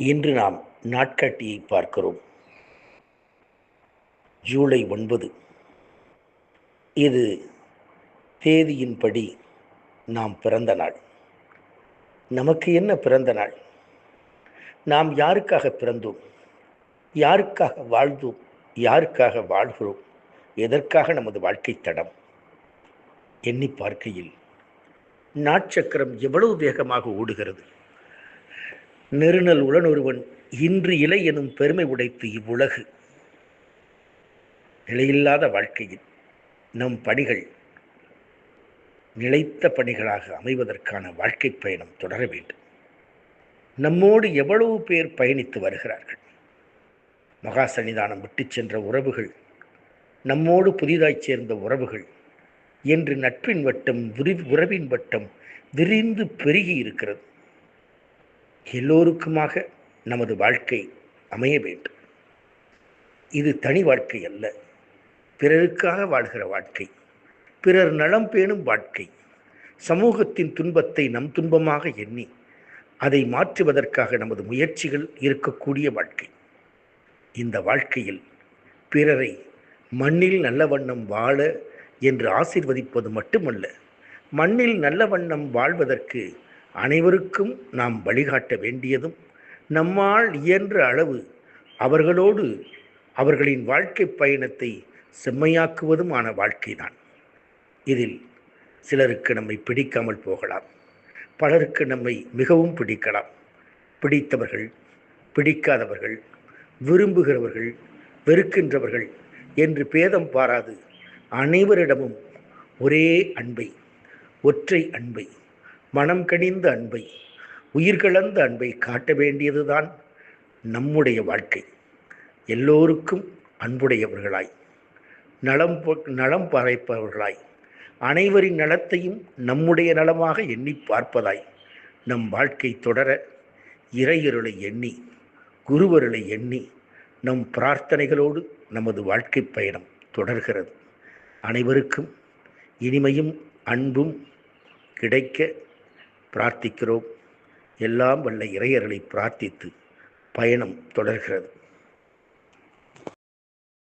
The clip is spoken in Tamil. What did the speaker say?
இன்று நாம் நாட்காட்டியை பார்க்கிறோம். ஜூலை 9. இது தேதியின்படி நாம் பிறந்த நாள். நமக்கு என்ன பிறந்த நாள்? நாம் யாருக்காக பிறந்தோம்? யாருக்காக வாழ்ந்தோம்? யாருக்காக வாழ்கிறோம்? எதற்காக நமது வாழ்க்கை தடம்? எண்ணி பார்க்கையில் நாட்சக்கரம் எவ்வளவு வேகமாக ஓடுகிறது. நெருநல் உடனொருவன் இன்று இலை எனும் பெருமை உடைத்து இவ்வுலகு. நிலையில்லாத வாழ்க்கையில் நம் பணிகள் நிலைத்த பணிகளாக அமைவதற்கான வாழ்க்கை பயணம் தொடர வேண்டும். நம்மோடு எவ்வளவு பேர் பயணித்து வருகிறார்கள். மகா சன்னிதானம் விட்டு சென்ற உறவுகள், நம்மோடு புதிதாய் சேர்ந்த உறவுகள் என்று நட்பின் வட்டம் உறவின் வட்டம் விரிந்து பெருகி இருக்கிறது. எல்லோருக்குமாக நமது வாழ்க்கை அமைய வேண்டும். இது தனி வாழ்க்கை அல்ல, பிறருக்காக வாழ்கிற வாழ்க்கை, பிறர் நலம் பேணும் வாழ்க்கை. சமூகத்தின் துன்பத்தை நம் துன்பமாக எண்ணி அதை மாற்றுவதற்காக நமது முயற்சிகள் இருக்கக்கூடிய வாழ்க்கை. இந்த வாழ்க்கையில் பிறரை மண்ணில் நல்ல வண்ணம் வாழ என்று ஆசீர்வதிப்பது மட்டுமல்ல, மண்ணில் நல்ல வண்ணம் வாழ்வதற்கு அனைவருக்கும் நாம் வழிகாட்ட வேண்டியதும், நம்மால் இயன்ற அளவு அவர்களோடு அவர்களின் வாழ்க்கை பயணத்தை செம்மையாக்குவதுமான வாழ்க்கைதான். இதில் சிலருக்கு நம்மை பிடிக்காமல் போகலாம், பலருக்கு நம்மை மிகவும் பிடிக்கலாம். பிடித்தவர்கள், பிடிக்காதவர்கள், விரும்புகிறவர்கள், வெறுக்கின்றவர்கள் என்று பேதம் பாராது அனைவரிடமும் ஒரே அன்பை, ஒற்றை அன்பை, மனம் கனிந்த அன்பை, உயிர்களந்த அன்பை காட்ட வேண்டியதுதான் நம்முடைய வாழ்க்கை. எல்லோருக்கும் அன்புடையவர்களாய், நலம் பறைப்பவர்களாய், அனைவரின் நலத்தையும் நம்முடைய நலமாக எண்ணி பார்ப்பதாய் நம் வாழ்க்கை தொடர இறையருளை எண்ணி, குருவருளை எண்ணி, நம் பிரார்த்தனைகளோடு நமது வாழ்க்கை பயணம் தொடர்கிறது. அனைவருக்கும் இனிமையும் அன்பும் கிடைக்க பிரார்த்திக்கிறோம். எல்லாம் வல்ல இறையர்களை பிரார்த்தித்து பயணம் தொடர்கிறது.